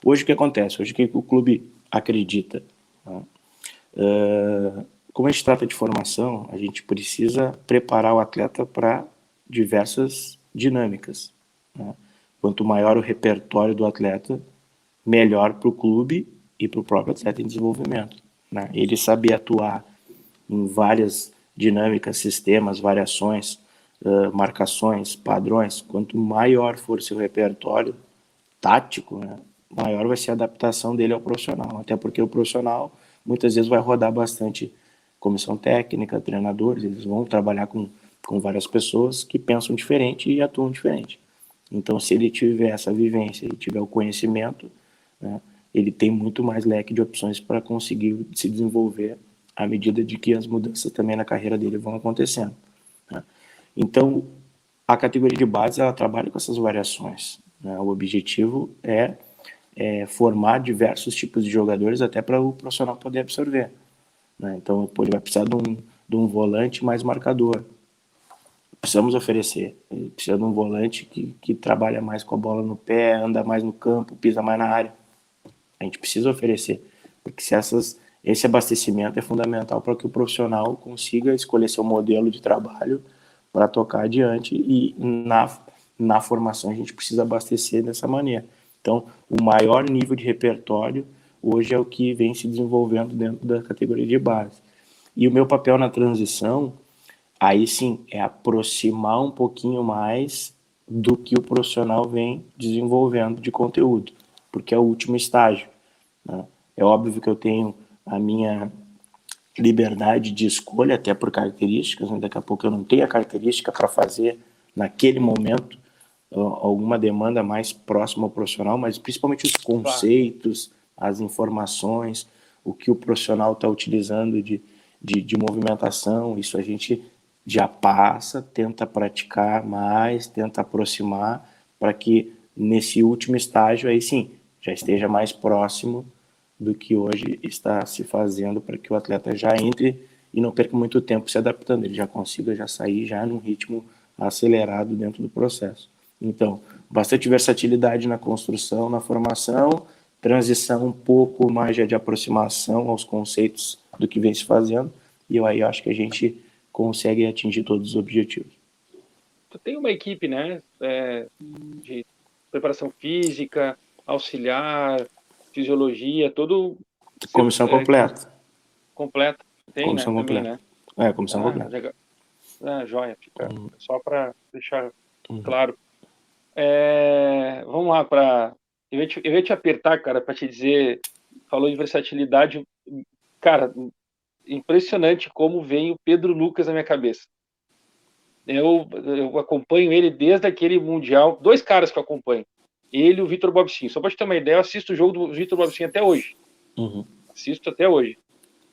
B: Hoje o que acontece? Hoje o que o clube acredita? Né? Como a gente trata de formação, a gente precisa preparar o atleta para diversas dinâmicas, né? Quanto maior o repertório do atleta, melhor para o clube e para o próprio atleta em desenvolvimento, né? Ele saber atuar em várias dinâmicas, sistemas, variações, marcações, padrões, quanto maior for seu repertório tático, né, maior vai ser a adaptação dele ao profissional, até porque o profissional muitas vezes vai rodar bastante comissão técnica, treinadores, eles vão trabalhar com várias pessoas que pensam diferente e atuam diferente. Então, se ele tiver essa vivência e tiver o conhecimento, né, ele tem muito mais leque de opções para conseguir se desenvolver à medida de que as mudanças também na carreira dele vão acontecendo, né. Então, a categoria de base ela trabalha com essas variações, né. O objetivo é formar diversos tipos de jogadores até para o profissional poder absorver, né. Então, ele vai precisar de um volante mais marcador. Precisamos oferecer. Ele precisa de um volante que trabalha mais com a bola no pé, anda mais no campo, pisa mais na área. A gente precisa oferecer, porque esse abastecimento é fundamental para que o profissional consiga escolher seu modelo de trabalho para tocar adiante e na formação a gente precisa abastecer dessa maneira. Então, o maior nível de repertório hoje é o que vem se desenvolvendo dentro da categoria de base. E o meu papel na transição, aí sim, é aproximar um pouquinho mais do que o profissional vem desenvolvendo de conteúdo, porque é o último estágio, né? É óbvio que eu tenho a minha liberdade de escolha, até por características, né? Daqui a pouco eu não tenho a característica para fazer naquele momento alguma demanda mais próxima ao profissional, mas principalmente os conceitos, as informações, o que o profissional está utilizando de movimentação, isso a gente já passa, tenta praticar mais, tenta aproximar, para que nesse último estágio aí sim, já esteja mais próximo do que hoje está se fazendo, para que o atleta já entre e não perca muito tempo se adaptando, ele já consiga já sair já num ritmo acelerado dentro do processo. Então, bastante versatilidade na construção, na formação, transição um pouco mais de aproximação aos conceitos do que vem se fazendo, e eu aí acho que a gente consegue atingir todos os objetivos.
A: Tu tem uma equipe, né, de preparação física, auxiliar, fisiologia, todo
B: Comissão completa.
A: Completa. Tem,
B: Comissão
A: né, também,
B: completa.
A: né?
B: Comissão completa.
A: Legal. Joia, fica só para deixar
B: Uhum.
A: claro. Vamos lá para eu ia te apertar, cara, para te dizer, falou de versatilidade, cara, impressionante como vem o Pedro Lucas na minha cabeça. Eu acompanho ele desde aquele Mundial, dois caras que eu acompanho, ele e o Vitor Bobsin. Só para te ter uma ideia, eu assisto o jogo do Vitor Bobsin até hoje.
B: Uhum.
A: Assisto até hoje.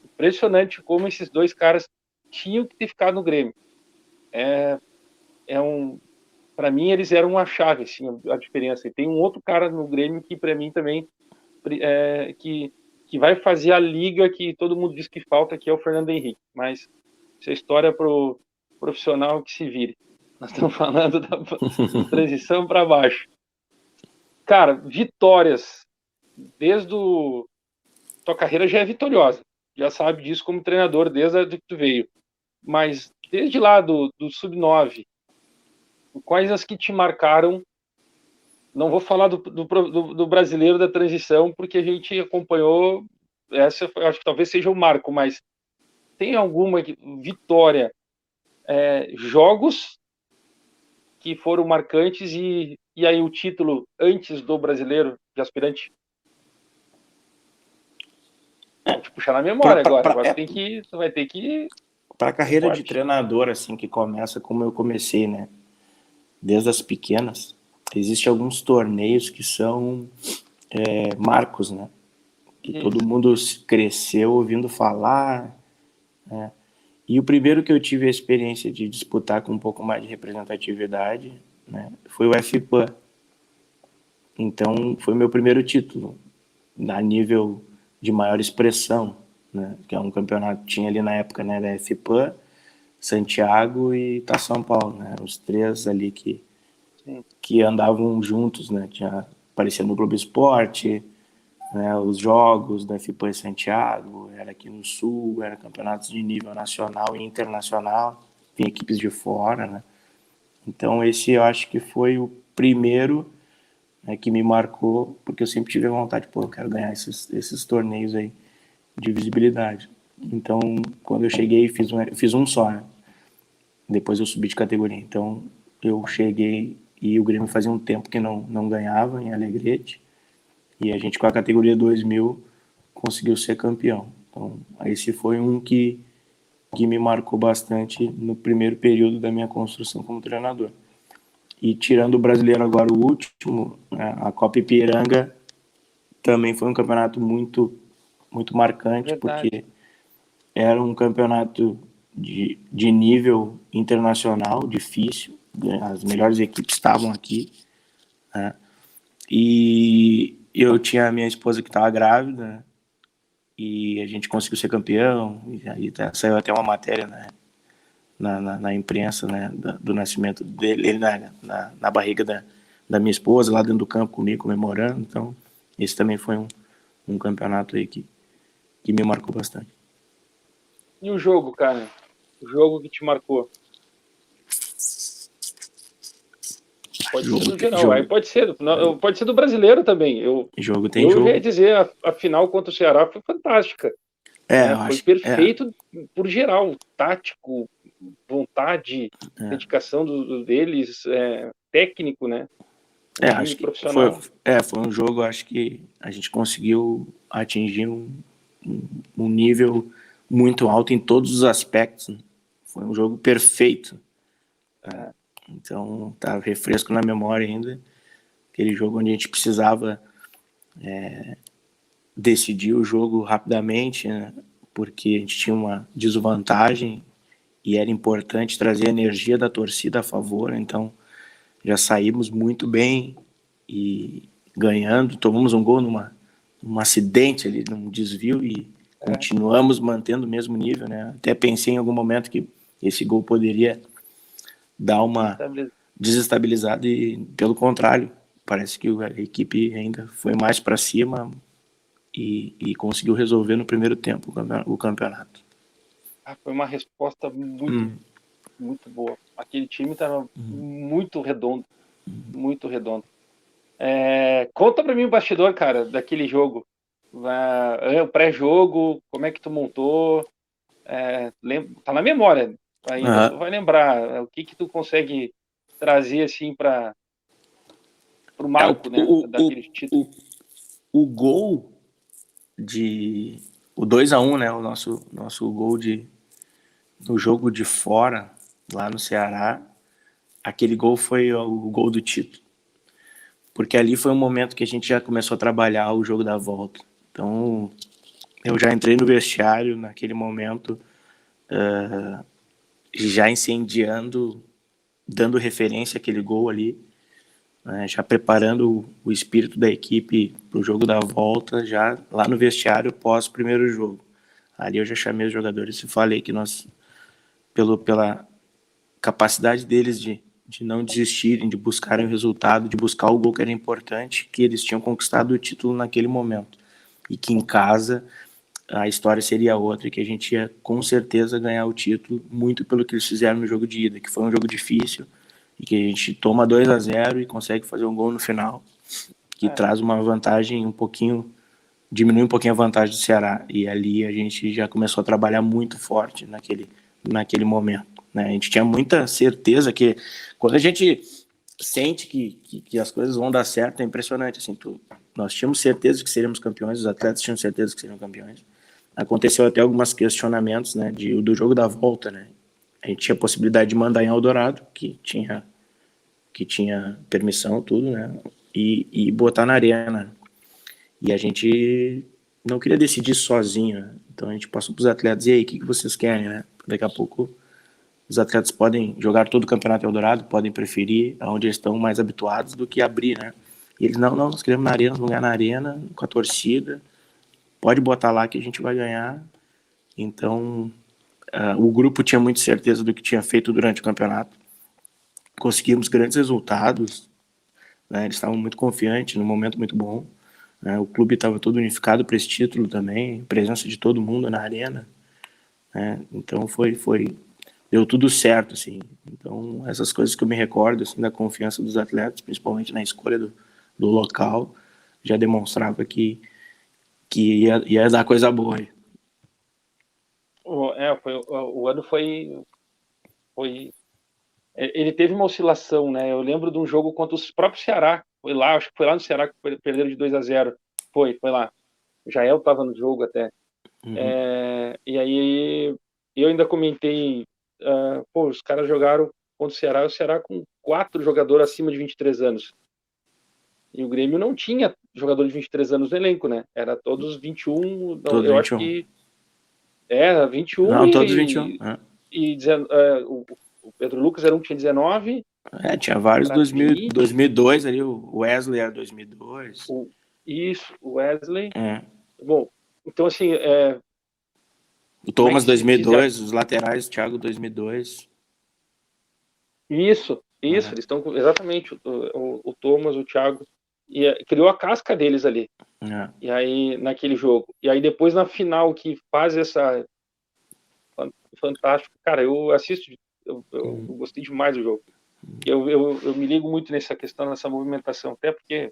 A: Impressionante como esses dois caras tinham que ter ficado no Grêmio. Para mim, eles eram uma chave, assim, a diferença. E tem um outro cara no Grêmio que, para mim, também que vai fazer a liga que todo mundo diz que falta, que é o Fernando Henrique. Mas isso é história pro profissional que se vire. Nós estamos falando de transição para baixo. Cara, vitórias. Desde tua carreira já é vitoriosa. Já sabe disso como treinador desde que tu veio. Mas desde lá do Sub-9, quais as que te marcaram? Não vou falar do brasileiro da transição, porque a gente acompanhou. Essa eu acho que talvez seja o marco, mas tem alguma vitória, jogos que foram marcantes e aí o título antes do brasileiro de aspirante? Vou te puxar na memória agora. Agora tu vai ter que.
B: Para a carreira de treinador, assim, que começa como eu comecei, né? Desde as pequenas, existem alguns torneios que são marcos, né? Que todo mundo cresceu ouvindo falar, né? E o primeiro que eu tive a experiência de disputar com um pouco mais de representatividade, né, foi o FPAN. Então, foi meu primeiro título, a nível de maior expressão, né, que é um campeonato, tinha ali na época, né, da FPAN, Santiago e Taça São Paulo, né, os três ali que andavam juntos, né, tinha, aparecia no Globo Esporte, né, os jogos da FIPA em Santiago, era aqui no Sul, era campeonatos de nível nacional e internacional, tem equipes de fora, né? Então esse eu acho que foi o primeiro, né, que me marcou, porque eu sempre tive a vontade, pô, eu quero ganhar esses torneios aí de visibilidade. Então, quando eu cheguei, fiz um só, né? Depois eu subi de categoria. Então, eu cheguei e o Grêmio fazia um tempo que não ganhava em Alegrete. E a gente, com a categoria 2000, conseguiu ser campeão. Então, esse foi um que me marcou bastante no primeiro período da minha construção como treinador. E tirando o brasileiro agora, o último, né, a Copa Ipiranga, também foi um campeonato muito, muito marcante, porque era um campeonato de nível internacional, difícil. As melhores equipes estavam aqui, né? E eu tinha a minha esposa que estava grávida, né? E a gente conseguiu ser campeão, e aí saiu até uma matéria, né, na imprensa, né, do nascimento dele, ele na barriga da minha esposa, lá dentro do campo comigo, comemorando. Então, esse também foi um campeonato aí que me marcou bastante.
A: E o jogo, cara? O jogo que te marcou? Pode ser no geral. Aí pode ser do brasileiro também. Eu ia dizer, a final contra o Ceará foi fantástica. Foi perfeito por geral. Tático, vontade, dedicação deles, técnico, né?
B: Acho que foi um jogo, acho que a gente conseguiu atingir um nível muito alto em todos os aspectos. Foi um jogo perfeito. Então, tá refresco na memória ainda. Aquele jogo onde a gente precisava decidir o jogo rapidamente, né? Porque a gente tinha uma desvantagem e era importante trazer a energia da torcida a favor. Então, já saímos muito bem e ganhando. Tomamos um gol num acidente ali, num desvio, e continuamos mantendo o mesmo nível, né? Até pensei em algum momento que esse gol poderia dar uma desestabilizada e, pelo contrário, parece que a equipe ainda foi mais para cima e conseguiu resolver no primeiro tempo o campeonato.
A: Foi uma resposta muito boa. Aquele time estava muito redondo, muito redondo. Conta para mim o bastidor, cara, daquele jogo. O pré-jogo, como é que tu montou? Tá na memória ainda, tu vai lembrar o que tu consegue trazer assim para o marco, né, daquele título.
B: O gol o 2-1, né, o nosso gol no jogo de fora, lá no Ceará, aquele gol foi o gol do título. Porque ali foi um momento que a gente já começou a trabalhar o jogo da volta. Então, eu já entrei no vestiário naquele momento, já incendiando, dando referência àquele gol ali, né, já preparando o espírito da equipe para o jogo da volta, já lá no vestiário pós primeiro jogo. Ali eu já chamei os jogadores e falei que nós, pela capacidade deles de não desistirem, de buscarem o resultado, de buscar o gol que era importante, que eles tinham conquistado o título naquele momento. E que em casa a história seria outra, e que a gente ia com certeza ganhar o título, muito pelo que eles fizeram no jogo de ida, que foi um jogo difícil, e que a gente toma 2-0 e consegue fazer um gol no final, que traz uma vantagem diminui um pouquinho a vantagem do Ceará. E ali a gente já começou a trabalhar muito forte naquele momento, né? A gente tinha muita certeza que quando a gente sente que as coisas vão dar certo, é impressionante. Assim, nós tínhamos certeza que seríamos campeões, os atletas tinham certeza que seriam campeões. Aconteceu até alguns questionamentos, né, do jogo da volta, né? A gente tinha a possibilidade de mandar em Eldorado, que tinha permissão, tudo, né? E botar na arena. E a gente não queria decidir sozinho, né? Então a gente passou para os atletas, e aí, o que vocês querem, né? Daqui a pouco os atletas podem jogar todo o campeonato Eldorado, podem preferir aonde eles estão mais habituados do que abrir, né? E eles, não, nós queremos na arena, vamos ganhar na arena, com a torcida, pode botar lá que a gente vai ganhar. Então, o grupo tinha muita certeza do que tinha feito durante o campeonato. Conseguimos grandes resultados, né? Eles estavam muito confiantes, num momento muito bom. O clube estava todo unificado para esse título também, presença de todo mundo na arena, né? Então deu tudo certo, assim. Então essas coisas que eu me recordo, assim, da confiança dos atletas, principalmente na escolha do local, já demonstrava que ia dar coisa boa aí.
A: O ano foi ele teve uma oscilação, né? Eu lembro de um jogo contra o próprio Ceará. Acho que foi lá no Ceará que perderam de 2-0. Foi lá. O Jael estava no jogo até. E aí eu ainda comentei, os caras jogaram contra o Ceará com 4 jogadores acima de 23 anos. E o Grêmio não tinha jogador de 23 anos no elenco, né? Era todos 21,
B: todos
A: eu
B: 21.
A: Acho que era 21
B: não, todos 21.
A: O Pedro Lucas era um que tinha 19.
B: Tinha vários 2002 ali, o Wesley era 2002.
A: O Wesley. Bom, então assim...
B: o Thomas 2002, os laterais, o Thiago 2002.
A: Isso, eles estão exatamente, o Thomas, o Thiago, criou a casca deles ali. E aí, naquele jogo. E aí, depois, na final, que faz essa... Fantástico. Cara, eu assisto, eu gostei demais do jogo. Eu me ligo muito nessa questão, nessa movimentação, até porque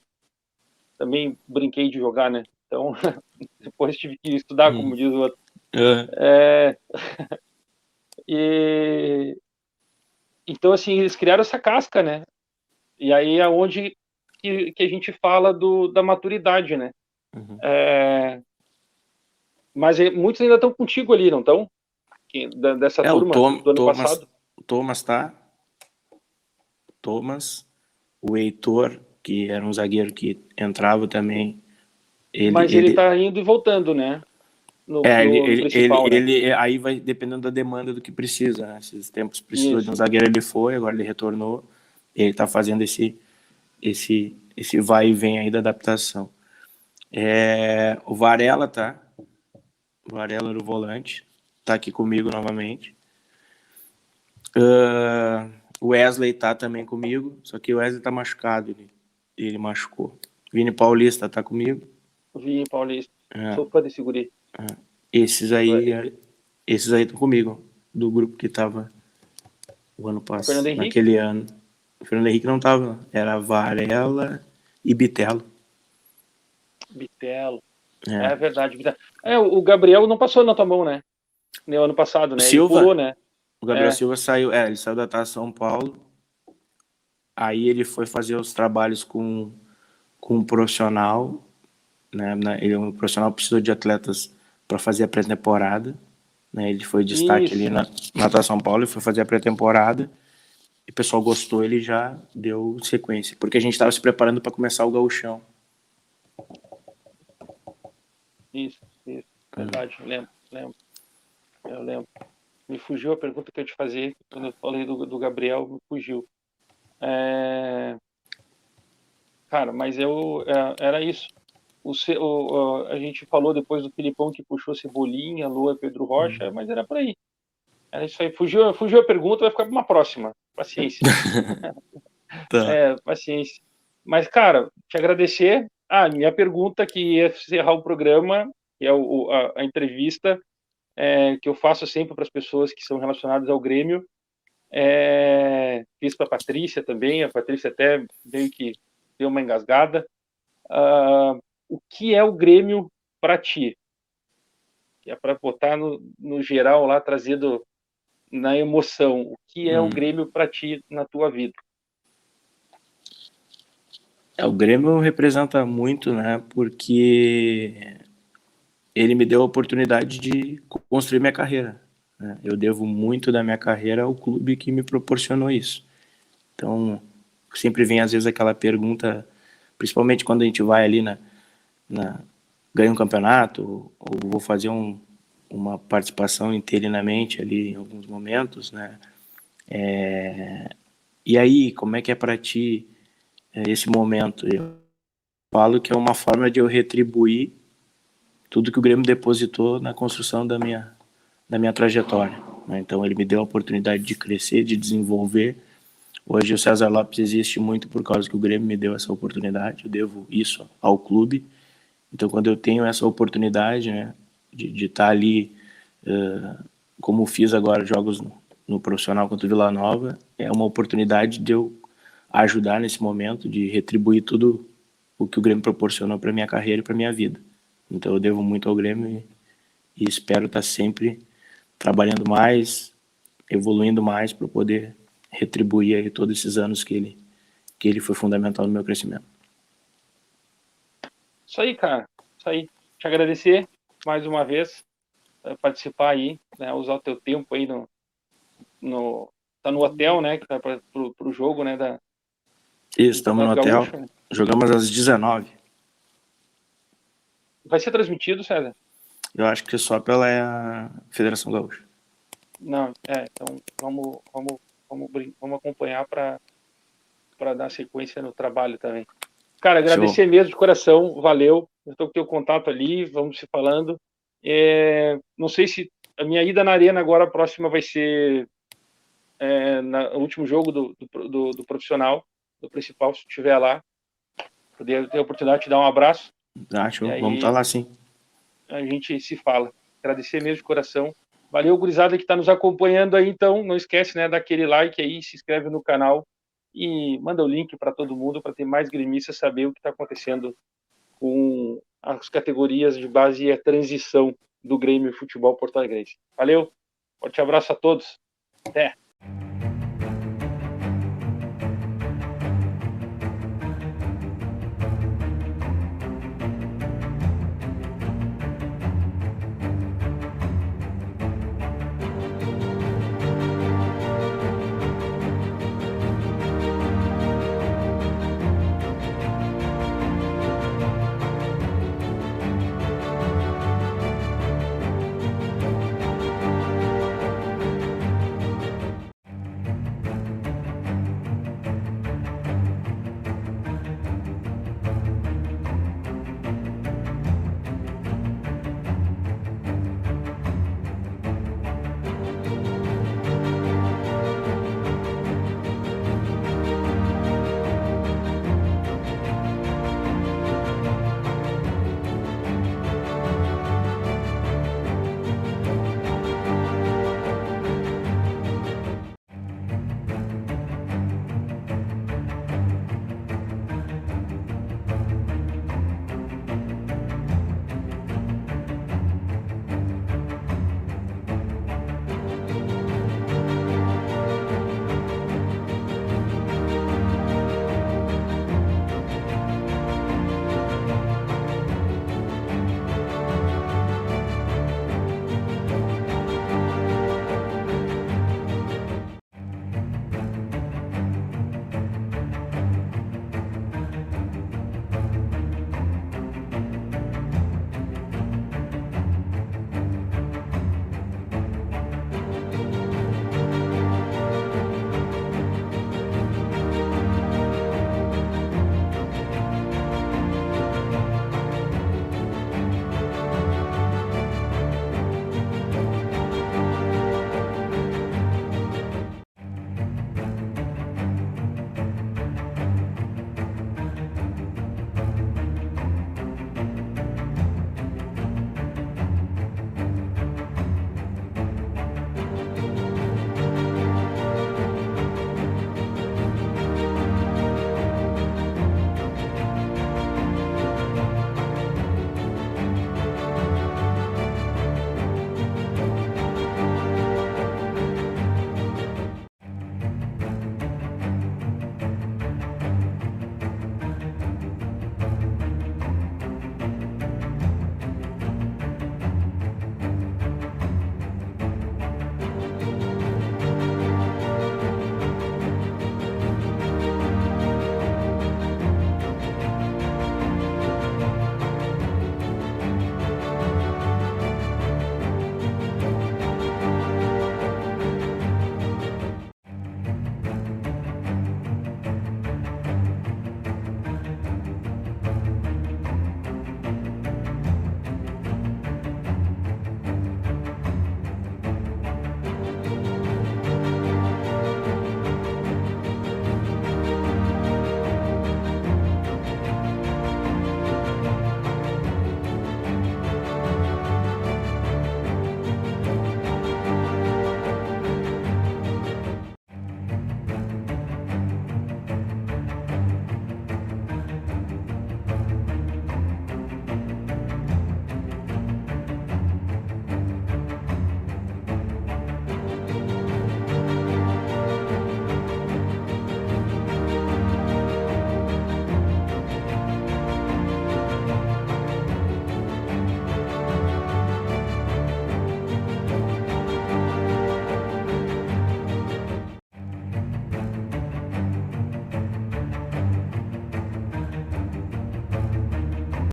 A: também brinquei de jogar, né? Então, depois tive que estudar, como diz o outro. É, e, então, assim, eles criaram essa casca, né? E aí é onde que a gente fala da maturidade, né? Mas muitos ainda estão contigo ali, não estão? Dessa
B: O
A: turma do ano passado?
B: Thomas tá. Thomas, o Heitor, que era um zagueiro que entrava também.
A: Mas ele tá indo e voltando, né? No principal, né?
B: Aí vai dependendo da demanda do que precisa, né? Esses tempos precisou de um
A: Isso.
B: zagueiro, ele foi, agora ele retornou. Ele tá fazendo esse vai e vem aí da adaptação. O Varela, tá? O Varela era o volante, tá aqui comigo novamente. O Wesley tá também comigo, só que o Wesley tá machucado, ele machucou. Vini Paulista tá comigo.
A: Vini Paulista. Sou fã desse guri.
B: Esses aí estão comigo, do grupo que tava o ano passado, naquele ano. O Fernando Henrique não tava, era Varela e Bitelo.
A: É verdade. O Gabriel não passou na tua mão, né? No ano passado, né?
B: Silva,
A: ele pulou, né?
B: O Gabriel Silva saiu, ele saiu da Taça São Paulo. Aí ele foi fazer os trabalhos com um profissional, né? Ele é um profissional que precisou de atletas para fazer a pré-temporada, né? Ele foi destaque ali na Taça São Paulo e foi fazer a pré-temporada. E o pessoal gostou, ele já deu sequência, porque a gente estava se preparando para começar o Gauchão.
A: Isso, verdade, eu lembro. Me fugiu a pergunta que eu te fazia quando eu falei do Gabriel, me fugiu. Cara, mas era isso. A gente falou depois do Filipão que puxou Cebolinha, Lua, Pedro Rocha, mas era por aí. Era isso aí. Fugiu a pergunta, vai ficar para uma próxima. Paciência.
B: Tá.
A: Paciência. Mas, cara, te agradecer. Minha pergunta que ia encerrar o programa, que é a entrevista, que eu faço sempre para as pessoas que são relacionadas ao Grêmio. Fiz para a Patrícia também. A Patrícia até meio que deu uma engasgada. O que é o Grêmio para ti? Que é para botar no geral lá, trazido na emoção. O que é o Grêmio para ti na tua vida?
B: O Grêmio representa muito, né? Porque ele me deu a oportunidade de construir minha carreira, né? Eu devo muito da minha carreira ao clube que me proporcionou isso. Então, sempre vem às vezes aquela pergunta, principalmente quando a gente vai ali ganha um campeonato ou vou fazer uma participação interinamente ali em alguns momentos, né? E aí, como é que é para ti esse momento? Eu falo que é uma forma de eu retribuir tudo que o Grêmio depositou na construção da minha trajetória, né? Então ele me deu a oportunidade de crescer, de desenvolver. Hoje o César Lopes existe muito por causa que o Grêmio me deu essa oportunidade. Eu devo isso ao clube. Então quando eu tenho essa oportunidade, né, de estar ali, como fiz agora jogos no profissional contra o Vila Nova, é uma oportunidade de eu ajudar nesse momento, de retribuir tudo o que o Grêmio proporcionou para minha carreira e para minha vida. Então eu devo muito ao Grêmio e espero estar sempre trabalhando mais, evoluindo mais para poder retribuir aí todos esses anos que ele foi fundamental no meu crescimento.
A: Isso aí, cara. Isso aí. Te agradecer mais uma vez participar aí, né? Usar o teu tempo aí tá no hotel, né? Que tá pro jogo, né?
B: Isso, estamos no hotel.
A: Gaúcho, né?
B: Jogamos às 19.
A: Vai ser transmitido, César?
B: Eu acho que só pela Federação Gaúcha.
A: Não, então vamos acompanhar para dar sequência no trabalho também. Cara, agradecer mesmo de coração, valeu. Eu estou com o teu contato ali, vamos se falando. Não sei se a minha ida na arena agora, a próxima vai ser no último jogo do profissional, do principal, se estiver lá. Poder ter a oportunidade de te dar um abraço.
B: Acho, vamos estar lá sim.
A: A gente se fala. Agradecer mesmo de coração. Valeu, gurizada, que está nos acompanhando aí, então. Não esquece, né, daquele like aí, se inscreve no canal e manda o link para todo mundo para ter mais gremistas saber o que está acontecendo com as categorias de base e a transição do Grêmio Futebol Porto Alegrense. Valeu, forte abraço a todos, até!